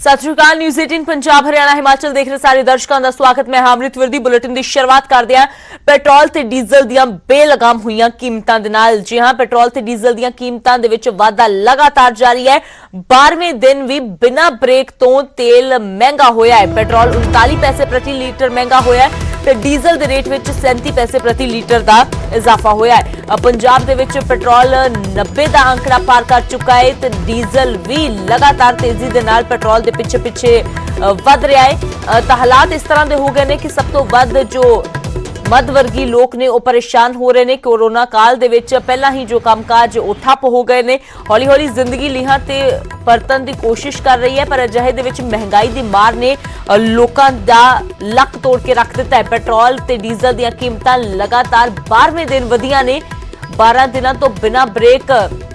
सत श्री अकाल। न्यूज़ 18 पंजाब हरियाणा हिमाचल देख रहे सारे दर्शकों का स्वागत। मैं अमृत विरदी। बुलेटिन की शुरुआत करते हैं पेट्रोल ते डीजल ਦੀਆਂ बेलगाम हुई कीमतां दे नाल। जी हां, पेट्रोल ते डीजल ਦੀਆਂ कीमतां दे विच वाधा लगातार जारी है। 12वें दिन भी बिना ब्रेक तो तेल महंगा होया है। पेट्रोल 39 पैसे प्रति लीटर महंगा होया है ते डीजल दे रेट विच 37 पैसे प्रति लीटर का इजाफा होया है। पंजाब दे विच पेट्रोल 90 का आंकड़ा पार कर चुका है ते डीजल भी लगातार तेजी दे नाल पेट्रोल दे पिछे पिछे वध रहा है। तो हालात इस तरह के हो गए हैं कि सब तो वध जो मध वर्गी लोग ने परेशान हो रहे हैं। कोरोना काल दे विच पहला ही जो कामकाज वो ठप हो गए ने। हौली हौली जिंदगी लीहां ते परतन की कोशिश कर रही है, पर अजिहे दे विच महंगाई की मार ने लोकां दा लक तोड़ के रख दिता है। पेट्रोल ते डीजल दी कीमतां लगातार 12वें दिन वधियां ने। 12 दिनों तो बिना ब्रेक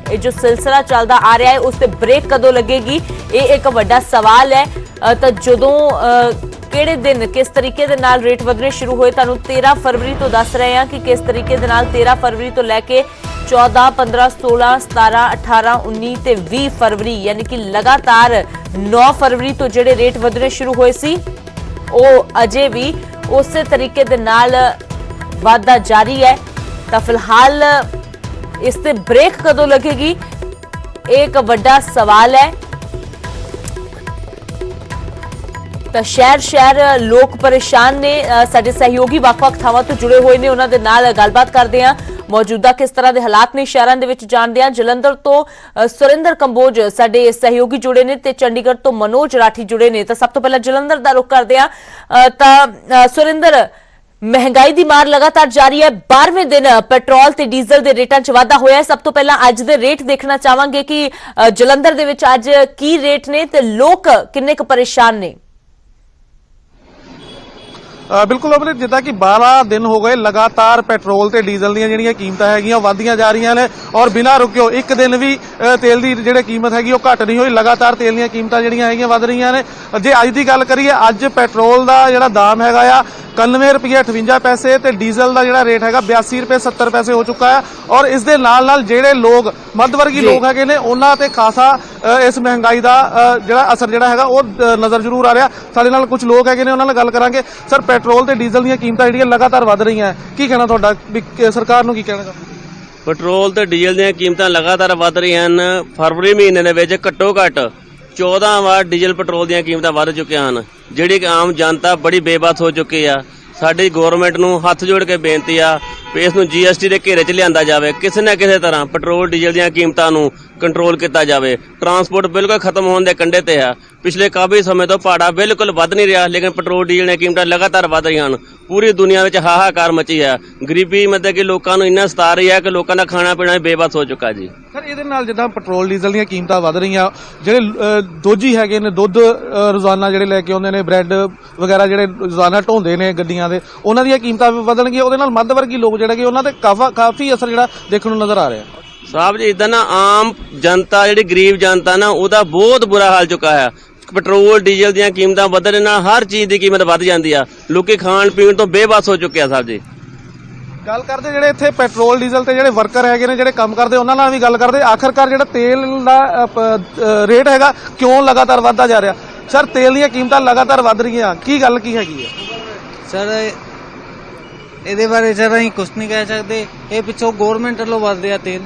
ये जो सिलसिला चलता आ रहा है उससे ब्रेक कदों लगेगी, ये एक बड़ा सवाल है। तो जदों किहड़े दिन किस तरीके दे नाल रेट वधने शुरू होए, तुहानूं 13 फरवरी तो दस रहे हैं कि किस तरीके दे नाल 13 फरवरी तो लैके 14, 15, 16, 17, 18, 19 ते 20 फरवरी यानी कि लगातार 9 फरवरी तो जिहड़े रेट वधने शुरू होए सी वो अजे भी उस तरीके दे नाल वाधा जारी है। तो फिलहाल इस ते ब्रेक कदों लगेगी, एक बड़ा सवाल है। तो शहर शहर लोग परेशान ने। साडे सहयोगी वख-वख थावां तो जुड़े हुए ने, उन्हां दे नाल गलबात करदे हां। मौजूदा किस तरह के हालात ने शहरां दे विच जाणदे हां। जलंधर तो सुरिंदर कंबोज साडे सहयोगी जुड़े ने ते चंडीगढ़ तो मनोज राठी जुड़े ने। तो सब तो पहला जलंधर दा रुख करदे हां। तां सुरिंदर, महंगाई की मार लगातार जारी है। 12वें दिन पेट्रोल ते डीजल के रेटां च वाधा होया है। सब तो पहला अज दे रेट देखना चाहांगे कि जलंधर दे विच अज की रेट ने ते लोग किन्ने क परेशान ने। बिल्कुल अमृत, जिदा कि 12 दिन हो गए लगातार पेट्रोल ते डीजल ਦੀਆਂ ਜਿਹੜੀਆਂ ਕੀਮਤਾਂ ਹੈਗੀਆਂ ਵਧਦੀਆਂ ਜਾ ਰਹੀਆਂ ਨੇ ਔਰ ਬਿਨਾਂ ਰੁਕਿਓ ਇੱਕ ਦਿਨ ਵੀ ਤੇਲ ਦੀ ਜਿਹੜੀ ਕੀਮਤ ਹੈਗੀ ਉਹ ਘਟ ਨਹੀਂ ਹੋਈ। ਲਗਾਤਾਰ ਤੇਲ ਦੀਆਂ ਕੀਮਤਾਂ ਜਿਹੜੀਆਂ ਹੈਗੀਆਂ ਵਧ ਰਹੀਆਂ ਨੇ। ਜੇ ਅੱਜ ਦੀ ਗੱਲ ਕਰੀਏ, ਅੱਜ ਪੈਟਰੋਲ ਦਾ ਜਿਹੜਾ ਦਾਮ ਹੈਗਾ ਆ 91 ਰੁਪਏ 58 ਪੈਸੇ ਤੇ ਡੀਜ਼ਲ ਦਾ ਜਿਹੜਾ ਰੇਟ ਹੈਗਾ 82 ਰੁਪਏ 70 ਪੈਸੇ ਹੋ ਚੁੱਕਾ ਹੈ। ਔਰ ਇਸ ਦੇ ਨਾਲ ਨਾਲ ਜਿਹੜੇ ਲੋਕ ਮੱਧਵਰਗੀ ਲੋਕ ਹੈਗੇ ਨੇ ਉਹਨਾਂ ਤੇ ਖਾਸਾ ਇਸ ਮਹਿੰਗਾਈ ਦਾ ਜਿਹੜਾ ਅਸਰ ਜਿਹੜਾ ਹੈਗਾ ਉਹ ਨਜ਼ਰ ਜ਼ਰੂਰ ਆ ਰਿਹਾ। ਸਾਡੇ ਨਾਲ ਕੁਝ ਲੋਕ ਹੈਗੇ ਨੇ, ਉਹਨਾਂ ਨਾਲ ਗੱਲ ਕਰਾਂਗੇ। ਸਰ, ਪੈਟਰੋਲ ਤੇ ਡੀਜ਼ਲ ਦੀਆਂ ਕੀਮਤਾਂ ਜਿਹੜੀਆਂ ਲਗਾਤਾਰ ਵਧ ਰਹੀਆਂ, ਕੀ ਕਹਿਣਾ ਤੁਹਾਡਾ? ਸਰਕਾਰ ਨੂੰ ਕੀ ਕਹਿਣਾ? ਪੈਟਰੋਲ ਤੇ ਡੀਜ਼ਲ ਦੀਆਂ ਕੀਮਤਾਂ ਲਗਾਤਾਰ ਵਧ ਰਹੀਆਂ ਹਨ। ਫਰਵਰੀ ਮਹੀਨੇ ਦੇ ਵਿੱਚ ਘੱਟੋ ਘੱਟ 14 ਵਾਰ ਡੀਜ਼ਲ ਪੈਟਰੋਲ ਦੀਆਂ ਕੀਮਤਾਂ ਵਧ ਚੁੱਕੀਆਂ ਹਨ, ਜਿਹੜੀ ਕਿ ਆਮ ਜਨਤਾ ਬੜੀ ਬੇਬਸ ਹੋ ਚੁੱਕੀ ਆ। ਸਾਡੀ ਗੌਰਮੈਂਟ ਨੂੰ ਹੱਥ ਜੋੜ ਕੇ ਬੇਨਤੀ ਆ ਵੀ ਇਸ ਨੂੰ GST ਦੇ ਘੇਰੇ 'ਚ ਲਿਆਂਦਾ ਜਾਵੇ। ਕਿਸੇ ਨਾ ਕਿਸੇ ਤਰ੍ਹਾਂ ਪੈਟਰੋਲ ਡੀਜ਼ਲ ਦੀਆਂ ਕੀਮਤਾਂ ਨੂੰ ਕੰਟਰੋਲ ਕੀਤਾ ਜਾਵੇ। ਟਰਾਂਸਪੋਰਟ ਬਿਲਕੁਲ ਖਤਮ ਹੋਣ ਦੇ ਕੰਢੇ ਤੇ ਆ। ਪਿਛਲੇ ਕਾਫੀ ਸਮੇਂ ਤੋਂ ਭਾੜਾ ਬਿਲਕੁਲ ਵੱਧ ਨਹੀਂ ਰਿਹਾ, ਲੇਕਿਨ ਪੈਟਰੋਲ ਡੀਜ਼ਲ ਦੀਆਂ ਕੀਮਤਾਂ ਲਗਾਤਾਰ ਵਧ ਰਹੀਆਂ ਹਨ। ਪੂਰੀ ਦੁਨੀਆ ਵਿੱਚ ਹਾਹਾਕਾਰ ਮਚੀ ਹੈ। ਗਰੀਬੀ ਮਤਲਬ ਕਿ ਲੋਕਾਂ ਨੂੰ ਇੰਨਾ ਸਤਾ ਰਹੀ ਹੈ ਕਿ ਲੋਕਾਂ ਦਾ ਖਾਣਾ ਪੀਣਾ ਬੇਬਸ ਹੋ ਚੁੱਕਾ ਜੀ। ਸਰ, ਇਹਦੇ ਨਾਲ ਜਿੱਦਾਂ ਪੈਟਰੋਲ ਡੀਜ਼ਲ ਦੀਆਂ ਕੀਮਤਾਂ ਵਧ ਰਹੀਆਂ, ਜਿਹੜੇ ਦੋਜੀ ਹੈਗੇ ਨੇ ਦੁੱਧ ਰੋਜ਼ਾਨਾ ਜਿਹੜੇ ਲੈ ਕੇ ਆਉਂਦੇ ਨੇ, ਬ੍ਰੈਡ ਵਗੈਰਾ ਜਿਹੜੇ ਰੋਜ਼ਾਨਾ ਢੋਂਦੇ ਨੇ ਗੱਡੀਆਂ ਦੇ, ਉਹਨਾਂ ਦੀਆਂ ਕੀਮਤਾਂ ਵੀ ਵਧਣਗੀਆਂ। ਉਹਦੇ ਨਾਲ ਮੱਧ ਵਰਗੀ ਲੋਕ ਜਿਹੜੇ ਉਹਨਾਂ ਤੇ ਕਾਫੀ ਅਸਰ ਜਿਹੜਾ ਦੇਖਣ ਨੂੰ ਨਜ਼ਰ ਆ ਰਿਹਾ। ਸਾਹਿਬ ਜੀ, ਇਦਾਂ ਨਾ ਆਮ ਜਨਤਾ ਜਿਹੜੀ ਗਰੀਬ ਜਨਤਾ ਨਾ ਉਹਦਾ ਬਹੁਤ ਬੁਰਾ ਹਾਲ ਚੁੱਕਾ ਹੈ। ਪੈਟਰੋਲ ਡੀਜ਼ਲ ਦੀਆਂ ਕੀਮਤਾਂ ਵਧਣ ਨਾਲ ਹਰ ਚੀਜ਼ ਦੀ ਕੀਮਤ ਵੱਧ ਜਾਂਦੀ ਆ। ਲੋਕੀ ਖਾਣ ਪੀਣ ਤੋਂ ਬੇਬਸ ਹੋ ਚੁੱਕੇ ਆ। ਸਾਹਿਬ ਜੀ, ਗੱਲ ਕਰਦੇ ਜਿਹੜੇ ਇੱਥੇ ਪੈਟਰੋਲ ਡੀਜ਼ਲ ਤੇ ਜਿਹੜੇ ਵਰਕਰ ਹੈਗੇ ਨੇ, ਜਿਹੜੇ ਕੰਮ ਕਰਦੇ, ਉਹਨਾਂ ਨਾਲ ਵੀ ਗੱਲ ਕਰਦੇ। ਆਖਰਕਾਰ ਜਿਹੜਾ ਤੇਲ ਦਾ ਰੇਟ ਹੈਗਾ ਕਿਉਂ ਲਗਾਤਾਰ ਵੱਧਦਾ ਜਾ ਰਿਹਾ? ਸਰ, ਤੇਲ ਦੀਆਂ ਕੀਮਤਾਂ ਲਗਾਤਾਰ ਵੱਧ ਰਹੀਆਂ, ਕੀ ਗੱਲ ਕੀ ਹੈਗੀ ਹੈ? ਸਰ, ਇਹਦੇ ਬਾਰੇ ਸਰ ਅਸੀਂ ਕੁਝ ਨਹੀਂ ਕਹਿ ਸਕਦੇ। ਇਹ ਪਿੱਛੋਂ ਗੌਰਮੈਂਟ ਵੱਲੋਂ ਵੱਧ ਰਿਹਾ ਤੇਲ।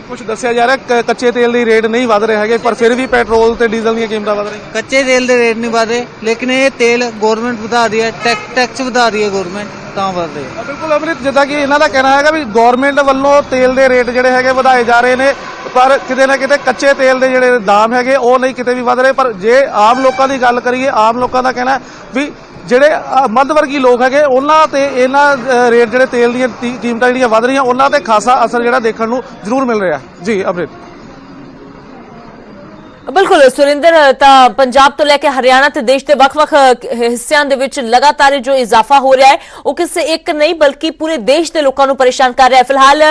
ਕੁਝ ਦੱਸਿਆ ਜਾ ਰਿਹਾ ਕੱਚੇ ਤੇਲ ਦੇ ਰੇਟ ਨਹੀਂ ਵਧ ਰਹੇ ਹੈਗੇ, ਪਰ ਫਿਰ ਵੀ ਪੈਟਰੋਲ ਤੇ ਡੀਜ਼ਲ ਦੀਆਂ ਕੀਮਤਾਂ ਵਧ ਰਹੀਆਂ। ਕੱਚੇ ਤੇਲ ਦੇ ਰੇਟ ਨਹੀਂ ਵਧ ਰਹੇ, ਲੇਕਿਨ ਇਹ ਤੇਲ ਗੌਰਮੈਂਟ ਵਧਾ ਰਹੀ ਹੈ, ਟੈਕਸ ਵਧਾ ਰਹੀ ਹੈ ਗੌਰਮੈਂਟ, ਤਾਂ ਵਧ ਰਹੇ। ਬਿਲਕੁਲ ਅਮਰਿਤ, ਜਿੱਦਾਂ ਕਿ ਇਹਨਾਂ ਦਾ ਕਹਿਣਾ ਹੈਗਾ ਵੀ ਗੌਰਮੈਂਟ ਵੱਲੋਂ ਤੇਲ ਦੇ ਰੇਟ ਜਿਹੜੇ ਹੈਗੇ ਵਧਾਏ ਜਾ ਰਹੇ ਨੇ, ਪਰ ਕਿਤੇ ਨਾ ਕਿਤੇ ਕੱਚੇ ਤੇਲ ਦੇ ਜਿਹੜੇ ਦਾਮ ਹੈਗੇ ਉਹ ਨਹੀਂ ਕਿਤੇ ਵੀ ਵਧ ਰਹੇ। ਪਰ ਜੇ ਆਮ ਲੋਕਾਂ ਦੀ ਗੱਲ ਕਰੀਏ, ਆਮ ਲੋਕਾਂ ਦਾ ਕਹਿਣਾ ਵੀ ਜਿਹੜੇ ਮੱਧ ਵਰਗੀ ਲੋਕ ਹੈਗੇ ਉਹਨਾਂ ਤੇ ਇਹਨਾਂ ਰੇਟ ਜਿਹੜੇ ਤੇਲ ਦੀਆਂ ਕੀਮਤਾਂ ਜਿਹੜੀਆਂ ਵਧ ਰਹੀਆਂ ਉਹਨਾਂ ਤੇ ਖਾਸਾ ਅਸਰ ਜਿਹੜਾ ਦੇਖਣ ਨੂੰ ਜ਼ਰੂਰ ਮਿਲ ਰਿਹਾ। ਜੀ ਅਮਰਿਤ। बिल्कुल सुरिंदर, पंजाब तो लैके हरियाणा ते देश के वख-वख हिस्सों दे विच लगातार जो इजाफा हो रहा है वो किसी एक नहीं बल्कि पूरे देश के लोगों को परेशान कर रहा है। फिलहाल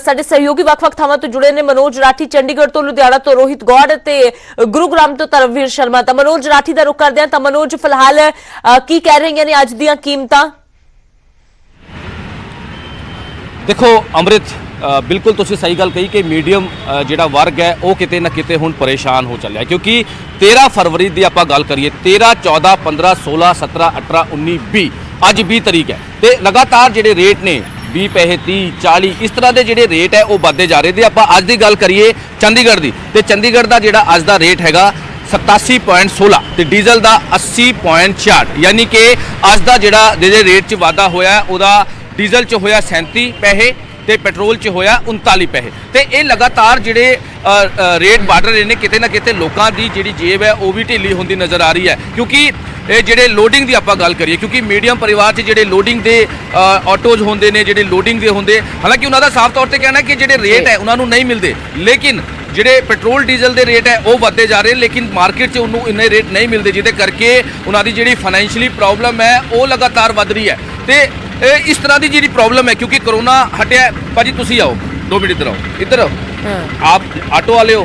साडे सहयोगी वख-वख थावां तो जुड़े ने। मनोज राठी चंडीगढ़ तो, लुधियाना तो रोहित गौड़ ते गुरुग्राम तो धर्मवीर शर्मा। तो मनोज राठी का रुख करदे हां। मनोज, फिलहाल की कह रही ने अज दीयां कीमतां? देखो अमृत, ਬਿਲਕੁਲ ਤੁਸੀਂ ਸਹੀ ਗੱਲ ਕਹੀ ਕਿ ਮੀਡੀਅਮ ਜਿਹੜਾ ਵਰਗ ਹੈ ਉਹ ਕਿਤੇ ਨਾ ਕਿਤੇ ਹੁਣ ਪਰੇਸ਼ਾਨ ਹੋ ਚੱਲਿਆ, ਕਿਉਂਕਿ 13 ਫਰਵਰੀ ਦੀ ਆਪਾਂ ਗੱਲ ਕਰੀਏ 13 14 15 16 17 18 19 20 ਅੱਜ 20 ਤਰੀਕ ਹੈ ਤੇ ਲਗਾਤਾਰ ਜਿਹੜੇ ਰੇਟ ਨੇ 20 ਪੈਸੇ 30 40 ਇਸ ਤਰ੍ਹਾਂ ਦੇ ਜਿਹੜੇ ਰੇਟ ਹੈ ਉਹ ਵੱਧਦੇ ਜਾ ਰਹੇ ਤੇ ਆਪਾਂ ਅੱਜ ਦੀ ਗੱਲ ਕਰੀਏ ਚੰਡੀਗੜ੍ਹ ਦੀ ਤੇ ਚੰਡੀਗੜ੍ਹ ਦਾ ਜਿਹੜਾ ਅੱਜ ਦਾ ਰੇਟ ਹੈਗਾ 87.16 ਤੇ ਡੀਜ਼ਲ ਦਾ 80.66 ਯਾਨੀ ਕਿ ਅੱਜ ਦਾ ਜਿਹੜੇ ਰੇਟ 'ਚ ਵਾਧਾ ਹੋਇਆ ਉਹਦਾ ਡੀਜ਼ਲ 'ਚ ਹੋਇਆ 37 ਪੈਸੇ ਤੇ ਪੈਟਰੋਲ 'ਚ ਹੋਇਆ 39 ਪੈਸੇ ਤੇ ਇਹ ਲਗਾਤਾਰ ਜਿਹੜੇ ਰੇਟ ਵੱਧ ਰਹੇ ਨੇ ਕਿਤੇ ਨਾ ਕਿਤੇ ਲੋਕਾਂ ਦੀ ਜਿਹੜੀ ਜੇਬ ਹੈ ਉਹ ਵੀ ਢਿੱਲੀ ਹੁੰਦੀ ਨਜ਼ਰ ਆ ਰਹੀ ਹੈ, ਕਿਉਂਕਿ ਇਹ ਜਿਹੜੇ ਲੋਡਿੰਗ ਦੀ ਆਪਾਂ ਗੱਲ ਕਰੀਏ ਕਿਉਂਕਿ ਮੀਡੀਅਮ ਪਰਿਵਾਰ 'ਚ ਜਿਹੜੇ ਲੋਡਿੰਗ ਦੇ ਆਟੋਜ਼ ਹੁੰਦੇ ਨੇ ਜਿਹੜੇ ਲੋਡਿੰਗ ਦੇ ਹੁੰਦੇ ਹਾਲਾਂਕਿ ਉਹਨਾਂ ਦਾ ਸਾਫ਼ ਤੌਰ ਤੇ ਕਹਿਣਾ ਕਿ ਜਿਹੜੇ ਰੇਟ ਹੈ ਉਹਨਾਂ ਨੂੰ ਨਹੀਂ ਮਿਲਦੇ, ਲੇਕਿਨ ਜਿਹੜੇ ਪੈਟਰੋਲ ਡੀਜ਼ਲ ਦੇ ਰੇਟ ਹੈ ਉਹ ਵੱਧਦੇ ਜਾ ਰਹੇ ਲੇਕਿਨ ਮਾਰਕੀਟ 'ਚ ਉਹਨੂੰ ਇੰਨੇ ਰੇਟ ਨਹੀਂ ਮਿਲਦੇ ਜਿਹਦੇ ਕਰਕੇ ਉਹਨਾਂ ਦੀ ਜਿਹੜੀ ਫਾਈਨੈਂਸ਼ੀਅਲੀ ਪ੍ਰੋਬਲਮ ਹੈ ਉਹ ਲਗਾਤਾਰ ਵੱਧ ਰਹੀ ਹੈ ਤੇ ਇਸ ਤਰ੍ਹਾਂ ਦੀ ਜਿਹੜੀ ਪ੍ਰੋਬਲਮ ਹੈ क्योंकि कोरोना हटिया भाजी तुसी आओ 2 मिनट इधर आओ आप ऑटो वाले हो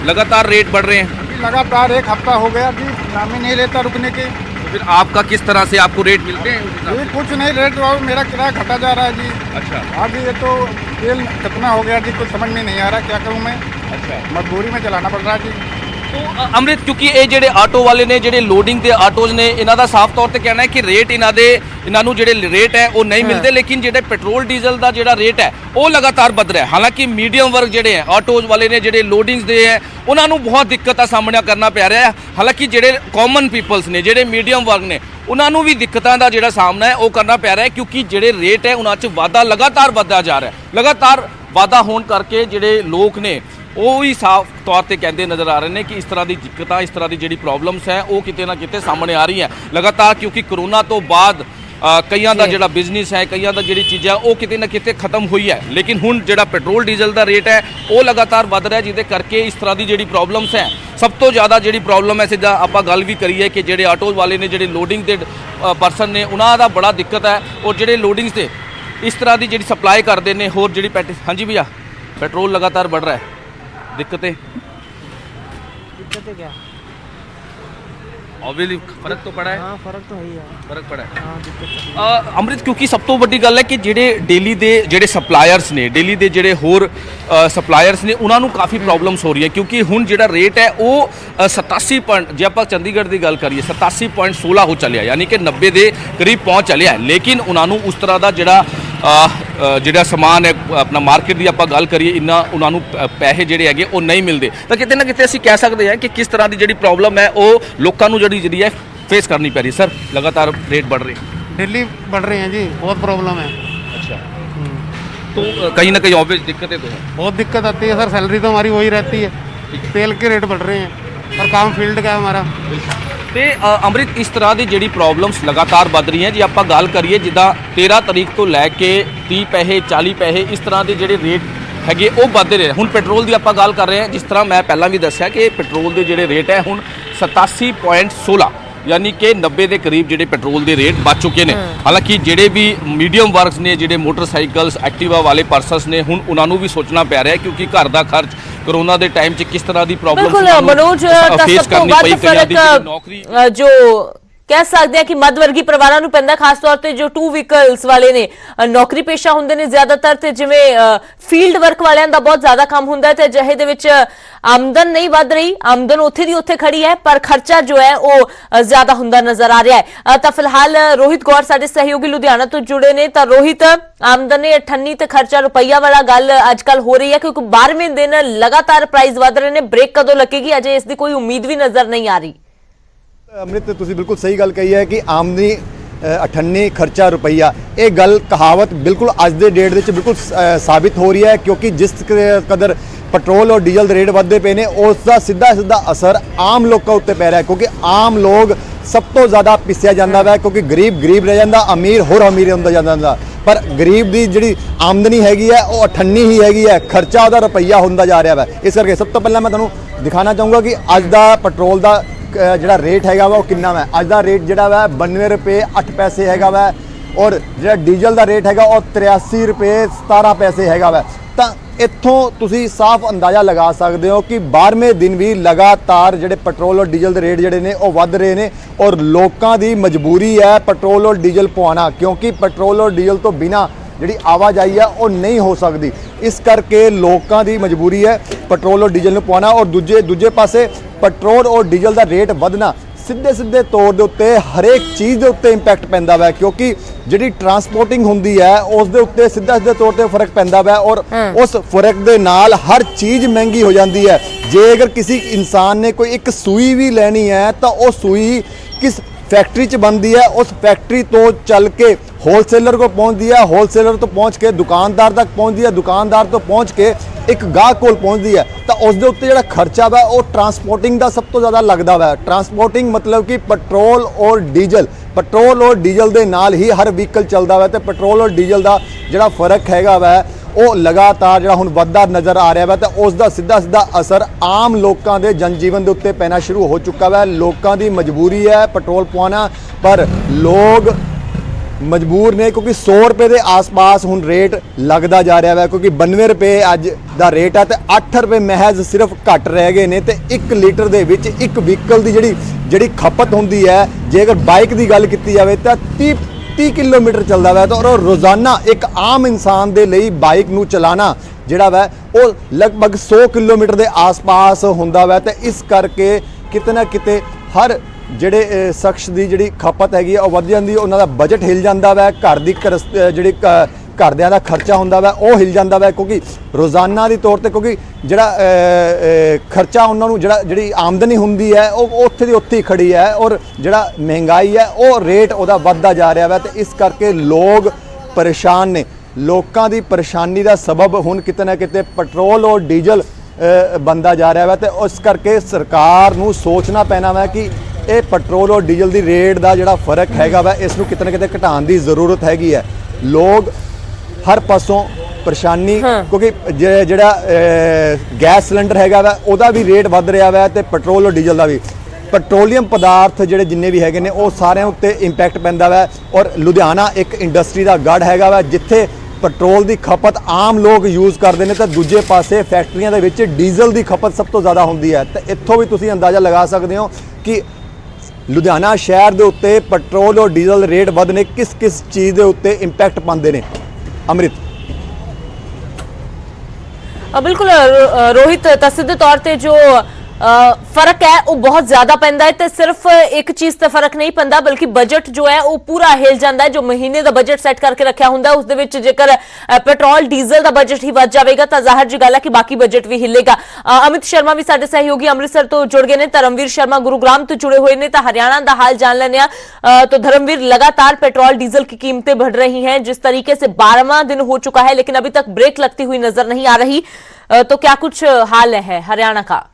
लगातार रेट बढ़ रहे हैं लगातार 1 हफ्ता हो गया जी, नाम ही नहीं लेता रुकने के। फिर आपका किस तरह से आपको रेट मिलते हैं? ये कुछ नहीं रेट मेरा किराया घटा जा रहा है जी। अच्छा आगे ये तो तेल कितना हो गया जी, कुछ समझ में नहीं आ रहा क्या करूँ मैं। अच्छा मजबूरी में चलाना पड़ रहा है जी। तो ਅੰਮ੍ਰਿਤ ਕਿਉਂਕਿ ਇਹ ਜਿਹੜੇ ਆਟੋ ਵਾਲੇ ਨੇ ਜਿਹੜੇ ਲੋਡਿੰਗ ਦੇ ਆਟੋਜ਼ ਨੇ ਇਹਨਾਂ ਦਾ ਸਾਫ਼ ਤੌਰ ਤੇ ਕਹਿਣਾ ਹੈ ਕਿ ਰੇਟ ਇਹਨਾਂ ਨੂੰ ਜਿਹੜੇ ਰੇਟ ਹੈ ਉਹ ਨਹੀਂ ਮਿਲਦੇ ਲੇਕਿਨ ਜਿਹੜੇ ਪੈਟਰੋਲ ਡੀਜ਼ਲ ਦਾ ਜਿਹੜਾ ਰੇਟ ਹੈ ਉਹ ਲਗਾਤਾਰ ਵੱਧ ਰਿਹਾ ਹੈ। ਹਾਲਾਂਕਿ ਮੀਡੀਅਮ ਵਰਗ ਜਿਹੜੇ ਹੈ ਆਟੋਜ਼ ਵਾਲੇ ਨੇ ਜਿਹੜੇ ਲੋਡਿੰਗਸ ਦੇ ਹੈ ਉਹਨਾਂ ਨੂੰ ਬਹੁਤ ਦਿੱਕਤ ਦਾ ਸਾਹਮਣਾ ਕਰਨਾ ਪੈ ਰਿਹਾ ਹੈ। ਹਾਲਾਂਕਿ ਜਿਹੜੇ ਕਾਮਨ ਪੀਪਲਸ ਨੇ ਜਿਹੜੇ ਮੀਡੀਅਮ ਵਰਗ ਨੇ ਉਹਨਾਂ ਨੂੰ ਵੀ ਦਿੱਕਤਾਂ ਦਾ ਜਿਹੜਾ ਸਾਹਮਣਾ ਹੈ ਉਹ ਕਰਨਾ ਪੈ ਰਿਹਾ ਹੈ ਕਿਉਂਕਿ ਜਿਹੜੇ ਰੇਟ ਹੈ ਉਹਨਾਂ 'ਚ ਵਾਧਾ ਲਗਾਤਾਰ ਵੱਧਦਾ ਜਾ ਰਿਹਾ ਹੈ। ਲਗਾਤਾਰ ਵਾਧਾ ਹੋਣ ਕਰਕੇ ਜਿਹੜੇ ਲੋਕ ਨੇ ਉਹ ਵੀ ਸਾਫ਼ ਤੌਰ ਤੇ ਕਹਿੰਦੇ ਨਜ਼ਰ ਆ ਰਹੇ ਨੇ ਕਿ ਇਸ ਤਰ੍ਹਾਂ ਦੀ ਦਿੱਕਤਾਂ ਇਸ ਤਰ੍ਹਾਂ ਦੀ ਜਿਹੜੀ ਪ੍ਰੋਬਲਮਸ ਹੈ ਉਹ ਕਿਤੇ ਨਾ ਕਿਤੇ ਸਾਹਮਣੇ ਆ ਰਹੀ ਹੈ ਲਗਾਤਾਰ ਕਿਉਂਕਿ ਕਰੋਨਾ ਤੋਂ ਬਾਅਦ ਕਈਆਂ ਦਾ ਜਿਹੜਾ ਬਿਜ਼ਨਸ ਹੈ ਕਈਆਂ ਦਾ ਜਿਹੜੀ ਚੀਜ਼ਾਂ ਉਹ ਕਿਤੇ ਨਾ ਕਿਤੇ ਖਤਮ ਹੋਈ ਹੈ ਲੇਕਿਨ ਹੁਣ ਜਿਹੜਾ ਪੈਟਰੋਲ ਡੀਜ਼ਲ ਦਾ ਰੇਟ ਹੈ ਉਹ ਲਗਾਤਾਰ ਵੱਧ ਰਿਹਾ ਜਿਹਦੇ ਕਰਕੇ ਇਸ ਤਰ੍ਹਾਂ ਦੀ ਜਿਹੜੀ ਪ੍ਰੋਬਲਮਸ ਹੈ ਸਭ ਤੋਂ ਜ਼ਿਆਦਾ ਜਿਹੜੀ ਪ੍ਰੋਬਲਮ ਹੈ ਸਿੱਧਾ ਆਪਾਂ ਗੱਲ ਵੀ ਕਰੀਏ ਕਿ ਜਿਹੜੇ ਆਟੋ ਵਾਲੇ ਨੇ ਜਿਹੜੇ ਲੋਡਿੰਗ ਦੇ ਪਰਸਨ ਨੇ ਉਹਨਾਂ ਦਾ ਬੜਾ ਦਿੱਕਤ ਹੈ ਔਰ ਜਿਹੜੇ ਲੋਡਿੰਗਸ ਤੇ ਇਸ ਤਰ੍ਹਾਂ ਦੀ ਜਿਹੜੀ ਸਪਲਾਈ ਕਰਦੇ ਨੇ ਹੋਰ ਜਿਹੜੀ ਹਾਂਜੀ ਭਈਆ ਪੈਟਰੋਲ ਲਗਾਤਾਰ बढ़ रहा है दिक्कतें क्या? ऑब्वियसली फर्क तो पड़ा है। हाँ फर्क तो है ही है। फर्क पड़ा है। हाँ दिक्कत ਅੰਮ੍ਰਿਤ ਕਿਉਂਕਿ ਸਭ ਤੋਂ ਵੱਡੀ ਗੱਲ ਹੈ ਕਿ ਜਿਹੜੇ ਡੇਲੀ ਦੇ ਜਿਹੜੇ ਸਪਲਾਇਰਸ ਨੇ ਡੇਲੀ ਦੇ ਜਿਹੜੇ ਹੋਰ ਸਪਲਾਇਰਸ ਨੇ ਉਹਨਾਂ ਨੂੰ ਕਾਫੀ ਪ੍ਰੋਬਲਮਸ ਹੋ ਰਹੀ ਹੈ ਕਿਉਂਕਿ ਹੁਣ ਜਿਹੜਾ ਰੇਟ ਹੈ ਉਹ 87 ਜੇ ਆਪਾਂ ਚੰਡੀਗੜ੍ਹ ਦੀ ਗੱਲ ਕਰੀਏ 87.16 ਹੋ ਚੱਲਿਆ ਯਾਨੀ ਕਿ 90 ਦੇ ਕਰੀਬ ਪਹੁੰਚ ਚੱਲਿਆ ਲੇਕਿਨ ਉਹਨਾਂ ਨੂੰ ਉਸ ਤਰ੍ਹਾਂ ਦਾ ਜਿਹੜਾ ਸਮਾਨ ਹੈ ਆਪਣਾ ਮਾਰਕੀਟ ਦੀ ਆਪਾਂ ਗੱਲ ਕਰੀਏ ਇੰਨਾ ਉਹਨਾਂ ਨੂੰ ਪੈਸੇ ਜਿਹੜੇ ਹੈਗੇ ਉਹ ਨਹੀਂ ਮਿਲਦੇ ਤਾਂ ਕਿਤੇ ਨਾ ਕਿਤੇ ਅਸੀਂ ਕਹਿ ਸਕਦੇ ਹਾਂ ਕਿ ਕਿਸ ਤਰ੍ਹਾਂ ਦੀ ਜਿਹੜੀ ਪ੍ਰੋਬਲਮ ਹੈ ਉਹ ਲੋਕਾਂ ਨੂੰ ਜਿਹੜੀ ਹੈ फेस करनी पड़ रही। सर लगातार रेट बढ़ रहे हैं डेली बढ़ रहे हैं जी, बहुत प्रॉब्लम है। अच्छा तो कहीं ना कहीं ऑब्वियस दिक्कतें तो है, बहुत दिक्कत आती है सर, सैलरी तो हमारी वही रहती है, तेल के रेट बढ़ रहे हैं और काम फील्ड का है हमारा। ਤੇ ਅੰਮ੍ਰਿਤ ਇਸ ਤਰ੍ਹਾਂ ਦੀ ਜਿਹੜੀ ਪ੍ਰੋਬਲਮਸ ਲਗਾਤਾਰ ਵੱਧ ਰਹੀਆਂ ਜੇ ਆਪਾਂ ਗੱਲ ਕਰੀਏ ਜਿੱਦਾਂ 13 ਤਰੀਕ ਤੋਂ ਲੈ ਕੇ 30 ਪੈਸੇ 40 ਪੈਸੇ ਇਸ ਤਰ੍ਹਾਂ ਦੇ ਜਿਹੜੇ ਰੇਟ ਹੈਗੇ ਉਹ ਵੱਧਦੇ ਰਹੇ। ਹੁਣ ਪੈਟਰੋਲ ਦੀ ਆਪਾਂ ਗੱਲ ਕਰ ਰਹੇ ਹਾਂ ਜਿਸ ਤਰ੍ਹਾਂ ਮੈਂ ਪਹਿਲਾਂ ਵੀ ਦੱਸਿਆ ਕਿ ਪੈਟਰੋਲ ਦੇ ਜਿਹੜੇ ਰੇਟ ਹੈ ਹੁਣ 87.16 ਯਾਨੀ ਕਿ 90 ਦੇ ਕਰੀਬ ਜਿਹੜੇ ਪੈਟਰੋਲ ਦੇ ਰੇਟ ਵੱਧ ਚੁੱਕੇ ਨੇ। ਹਾਲਾਂਕਿ ਜਿਹੜੇ ਵੀ ਮੀਡੀਅਮ ਵਰਗਸ ਨੇ ਜਿਹੜੇ ਮੋਟਰਸਾਈਕਲਸ ਐਕਟਿਵਾ ਵਾਲੇ ਪਰਸਨਸ ਨੇ ਹੁਣ ਉਹਨਾਂ ਨੂੰ ਵੀ ਸੋਚਣਾ ਪੈ ਰਿਹਾ ਕਿਉਂਕਿ ਘਰ ਦਾ ਖਰਚ कोरोना के टाइम च किस तरह की प्रॉब्लम बिल्कुल मनोज फेस करनी पई कईयां दी नौकरी जो कह सकते हैं कि मध वर्गी परिवारां नूं पैंदा खास तौर ते जो 2 व्हीकल्स वाले ने नौकरी पेशा हुंदे ने ज्यादातर ते जिवें फील्ड वर्क वालियां दा बहुत ज्यादा काम हुंदा है ते अजिहे दे विच आमदन नहीं वध रही, आमदन उत्थे दी उत्थे खड़ी है पर खर्चा जो है वो ज्यादा हुंदा नजर आ रहा है। तां फिलहाल रोहित गौर साडे सहयोगी लुधियाना तो जुड़े ने तां रोहित आमदन 98 ते खर्चा रुपया वाला गल अजकल हो रही है क्योंकि 12वें दिन लगातार प्राइस वध रहे ने, ब्रेक कदों लगेगी अजे इसकी कोई उम्मीद भी नजर नहीं आ रही। अमृत तुसी बिल्कुल सही गल कही है कि आमदनी 98 खर्चा रुपया ये गल कहावत बिल्कुल अज दे डेट विच बिल्कुल साबित हो रही है क्योंकि जिस कदर पेट्रोल और डीजल दे रेट वधदे पे ने उसका सीधा सीधा असर आम लोगों उत्ते पै रहा है क्योंकि आम लोग सब तो ज़्यादा पिसिया जाता है क्योंकि गरीब रह जाता, अमीर होर अमीर होंदा जाता पर गरीब की जी आमदनी हैगी है वो 98 ही हैगी है, खर्चा उसका रुपया होंदा जा रहा है। इस करके सब तो पहले मैं तुहानूं दिखाना चाहूँगा कि अज दा पेट्रोल का ਜਿਹੜਾ रेट हैगा वा किन्ना वा अज दा रेट जिहड़ा वा 92 रुपए 8 पैसे हैगा वा और जिहड़ा डीजल का रेट हैगा और 83 रुपए 17 पैसे हैगा वा। ਤਾਂ ਇੱਥੋਂ ਤੁਸੀਂ ਸਾਫ਼ ਅੰਦਾਜ਼ਾ ਲਗਾ ਸਕਦੇ ਹੋ ਕਿ 12ਵੇਂ ਦਿਨ ਵੀ ਲਗਾਤਾਰ ਜਿਹੜੇ ਪੈਟਰੋਲ ਔਰ ਡੀਜ਼ਲ ਦੇ ਰੇਟ ਜਿਹੜੇ ਨੇ ਉਹ ਵੱਧ ਰਹੇ ਨੇ ਔਰ ਲੋਕਾਂ ਦੀ ਮਜਬੂਰੀ ਹੈ ਪੈਟਰੋਲ ਔਰ ਡੀਜ਼ਲ ਪਵਾਉਣਾ ਕਿਉਂਕਿ ਪੈਟਰੋਲ ਔਰ ਡੀਜ਼ਲ ਤੋਂ ਬਿਨਾ ਜਿਹੜੀ ਆਵਾਜਾਈ ਆ ਉਹ ਨਹੀਂ ਹੋ ਸਕਦੀ। ਇਸ ਕਰਕੇ ਲੋਕਾਂ ਦੀ ਮਜਬੂਰੀ ਹੈ ਪੈਟਰੋਲ ਔਰ ਡੀਜ਼ਲ ਨੂੰ ਪਵਾਉਣਾ, ਔਰ ਦੂਜੇ ਪਾਸੇ ਪੈਟਰੋਲ ਔਰ ਡੀਜ਼ਲ ਦਾ ਰੇਟ ਵਧਣਾ ਸਿੱਧੇ ਤੌਰ ਦੇ ਉੱਤੇ ਹਰੇਕ ਚੀਜ਼ ਦੇ ਉੱਤੇ ਇੰਪੈਕਟ ਪੈਂਦਾ ਵਾ, ਕਿਉਂਕਿ ਜਿਹੜੀ ਟਰਾਂਸਪੋਰਟਿੰਗ ਹੁੰਦੀ ਹੈ ਉਸ ਦੇ ਉੱਤੇ ਸਿੱਧੇ ਤੌਰ ਤੇ ਫਰਕ ਪੈਂਦਾ ਵਾ, ਔਰ ਉਸ ਫਰਕ ਦੇ ਨਾਲ ਹਰ ਚੀਜ਼ ਮਹਿੰਗੀ ਹੋ ਜਾਂਦੀ ਹੈ। ਜੇ ਅਗਰ ਕਿਸੇ ਇਨਸਾਨ ਨੇ ਕੋਈ ਇੱਕ ਸੂਈ ਵੀ ਲੈਣੀ ਹੈ ਤਾਂ ਉਹ ਸੂਈ ਕਿਸ फैक्ट्री च बनती है, उस फैक्ट्री तो चल के होलसेलर को पहुंचती है, होलसेलर तो पहुंच के दुकानदार तक पहुंचती है, दुकानदार तो पहुंच के एक गाहक कोल पहुंचती है। तो उसके उत्ते जिहड़ा खर्चा वा वो ट्रांसपोर्टिंग का सब तो ज़्यादा लगता वा। ट्रांसपोर्टिंग मतलब कि पेट्रोल और डीजल दे नाल ही हर व्हीकल चलता वा, तो पेट्रोल और डीजल का जिहड़ा फर्क हैगा वा ਉਹ ਲਗਾਤਾਰ ਜਿਹੜਾ ਹੁਣ ਵੱਧਦਾ ਨਜ਼ਰ ਆ ਰਿਹਾ ਵਾ, ਤੇ ਉਸ ਦਾ ਸਿੱਧਾ ਅਸਰ ਆਮ ਲੋਕਾਂ ਦੇ ਜਨਜੀਵਨ ਦੇ ਉੱਤੇ ਪੈਣਾ ਸ਼ੁਰੂ ਹੋ ਚੁੱਕਾ ਵਾ। ਲੋਕਾਂ ਦੀ ਮਜਬੂਰੀ ਹੈ ਪੈਟਰੋਲ ਪਵਾਉਣਾ, ਪਰ ਲੋਕ ਮਜਬੂਰ ਨੇ ਕਿਉਂਕਿ 100 ਰੁਪਏ ਦੇ ਆਸ-ਪਾਸ ਹੁਣ ਰੇਟ ਲੱਗਦਾ ਜਾ ਰਿਹਾ ਵਾ, ਕਿਉਂਕਿ 92 ਰੁਪਏ ਅੱਜ ਦਾ ਰੇਟ ਹੈ ਤੇ 8 ਰੁਪਏ ਮਹਿਜ਼ ਸਿਰਫ ਘੱਟ ਰਹਿ ਗਏ ਨੇ। ਤੇ 1 ਲੀਟਰ ਦੇ ਵਿੱਚ ਇੱਕ ਵਹੀਕਲ ਦੀ ਜਿਹੜੀ ਖਪਤ ਹੁੰਦੀ ਹੈ, ਜੇਕਰ ਬਾਈਕ ਦੀ ਗੱਲ ਕੀਤੀ ਜਾਵੇ ਤਾਂ 30 किलोमीटर चलता वै, तो रोज़ाना एक आम इंसान के लिए बाइक नूं चलाना जिहड़ा वै वो लगभग 100 किलोमीटर के आस पास हुंदा वै। तो इस करके किते ना किते हर जिहड़े शख्स की जिहड़ी खपत हैगी वो वध जांदी, उन्हां दा बजट हिल जांदा वै, घर दी जिहड़ी घरदियां दा खर्चा हुंदा वै वो हिल जांदा वै, क्योंकि रोज़ाना दी तौर ते क्योंकि जिहड़ा खर्चा उन्हां नूं जिहड़ी आमदनी हुंदी है वो उत्थे दी उत्थे ही खड़ी है, और जिहड़ा महंगाई है वो रेट उहदा वधदा जा रहा वै। ते इस करके लोग परेशान ने। लोकां दी परेशानी दा सबब हुण किते ना किते पेट्रोल और डीजल बनदा जा रहा वै। ते उस करके सरकार नूं सोचना पैना वै कि ये पेट्रोल और डीजल दी रेट दा जिहड़ा फर्क हैगा वै इस नूं किते ना किते घटाउण दी ज़रूरत हैगी है। लोग हर पासों परेशानी, क्योंकि जिहड़ा गैस सिलेंडर हैगा वै उहदा भी रेट वध रहा वै, ते पेट्रोल और डीजल का भी। पेट्रोलियम पदार्थ जिहड़े जिन्ने भी हैगे ने वो सारे उत्ते इंपैक्ट पैंदा वै, और लुधियाना एक इंडस्ट्री का गढ़ हैगा वै जिथे पेट्रोल की खपत आम लोग यूज़ करते हैं, तो दूजे पासे फैक्ट्रियां दे विच डीजल की खपत सब तो ज़्यादा होंदी है। तो इत्थों भी तुसीं अंदाज़ा लगा सकते हो कि लुधियाना शहर के उत्ते पेट्रोल और डीजल रेट वधने किस चीज़ के उत्ते इंपैक्ट पाते हैं। अमृत बिल्कुल रोहित, तसिद्ध तौर ते जो फर्क है वो बहुत ज्यादा पैंदा है, ते सिर्फ एक चीज ते फर्क नहीं पैंदा बल्कि बजट जो है वो पूरा हिल जाता है। जो महीने का बजट सैट करके रखा हुंदा उस दे विच जेकर पेट्रोल डीजल का बजट ही वध जाएगा तो जाहिर जी गल है कि बाकी बजट भी हिलेगा। अमित शर्मा भी साडे सहयोगी अमृतसर तो जुड़ गए ने, धर्मवीर शर्मा गुरुग्राम तो जुड़े हुए ने, तो हरियाणा का हाल जान लेने। तो धर्मवीर, लगातार पेट्रोल डीजल की कीमतें बढ़ रही हैं, जिस तरीके से 12वां दिन हो चुका है लेकिन अभी तक ब्रेक लगती हुई नजर नहीं आ रही, तो क्या कुछ हाल है हरियाणा का?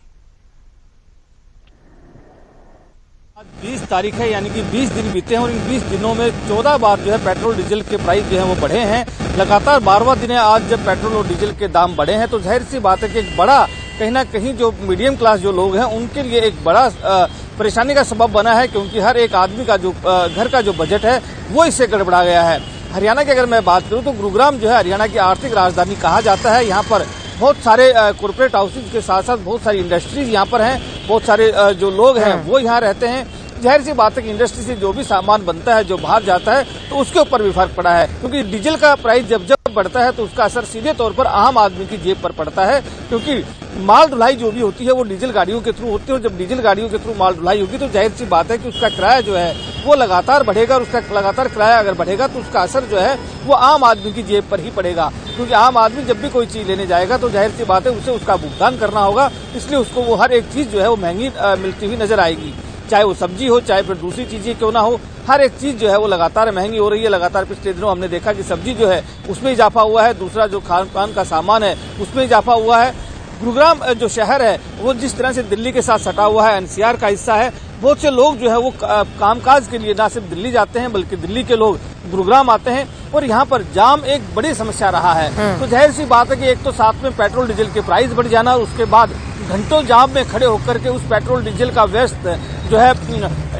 20 तारीख है, यानी कि 20 दिन बीते हैं और इन 20 दिनों में 14 बार जो है पेट्रोल डीजल के प्राइस जो है वो बढ़े हैं। लगातार 12वां दिन है आज जब पेट्रोल और डीजल के दाम बढ़े हैं, तो जाहिर सी बात है कि एक बड़ा कहीं ना कहीं जो मीडियम क्लास जो लोग हैं उनके लिए एक बड़ा परेशानी का सबब बना है, क्योंकि हर एक आदमी का जो घर का जो बजट है वो इससे गड़बड़ा गया है। हरियाणा की अगर मैं बात करूँ तो गुरुग्राम जो है हरियाणा की आर्थिक राजधानी कहा जाता है। यहाँ पर बहुत सारे कॉर्पोरेट हाउसेज के साथ साथ बहुत सारी इंडस्ट्रीज यहाँ पर हैं, बहुत सारे जो लोग हैं वो यहाँ रहते हैं। जाहिर सी बात है कि इंडस्ट्री से जो भी सामान बनता है जो बाहर जाता है तो उसके ऊपर भी फर्क पड़ा है, क्योंकि डीजल का प्राइस जब बढ़ता है तो उसका असर सीधे तौर पर आम आदमी की जेब पर पड़ता है, क्योंकि माल ढुलाई जो भी होती है वो डीजल गाड़ियों के थ्रू होती है, और जब डीजल गाड़ियों के थ्रू माल ढुलाई होगी तो जाहिर सी बात है कि उसका किराया जो है वो लगातार बढ़ेगा, और उसका लगातार किराया अगर बढ़ेगा तो उसका असर जो है वो आम आदमी की जेब पर ही पड़ेगा, क्योंकि आम आदमी जब भी कोई चीज लेने जाएगा तो जाहिर सी बात है उसे उसका भुगतान करना होगा, इसलिए उसको वो हर एक चीज जो है वो महंगी मिलती हुई नजर आएगी, चाहे वो सब्जी हो चाहे फिर दूसरी चीजें क्यों ना हो, हर एक चीज जो है वो लगातार महंगी हो रही है। लगातार पिछले दिनों हमने देखा कि सब्जी जो है उसमें इजाफा हुआ है, दूसरा जो खान पान का सामान है उसमें इजाफा हुआ है। गुरुग्राम जो शहर है वो जिस तरह से दिल्ली के साथ सटा हुआ है, एनसीआर का हिस्सा है, बहुत से लोग जो है वो कामकाज के लिए ना सिर्फ दिल्ली जाते हैं बल्कि दिल्ली के लोग गुरुग्राम आते हैं, और यहाँ पर जाम एक बड़ी समस्या रहा है। तो जाहिर सी बात है कि एक तो साथ में पेट्रोल डीजल के प्राइस बढ़ जाना, और उसके बाद घंटों जाम में खड़े होकर के उस पेट्रोल डीजल का वेस्ट जो है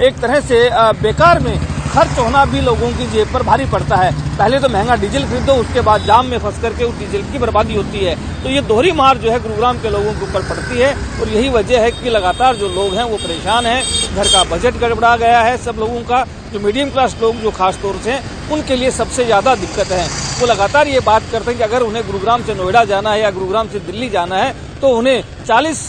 एक तरह से बेकार में खर्च होना भी लोगों की जेब पर भारी पड़ता है। पहले तो महंगा डीजल खरीदो, उसके बाद जाम में फंस करके उस डीजल की बर्बादी होती है, तो ये दोहरी मार जो है गुरुग्राम के लोगों के ऊपर पड़ती है, और यही वजह है कि लगातार जो लोग हैं वो परेशान हैं। घर का बजट गड़बड़ा गया है सब लोगों का, जो मीडियम क्लास लोग जो खास तौर से उनके लिए सबसे ज्यादा दिक्कत है। वो लगातार ये बात करते हैं कि अगर उन्हें गुरुग्राम से नोएडा जाना है या गुरुग्राम से दिल्ली जाना है तो उन्हें 40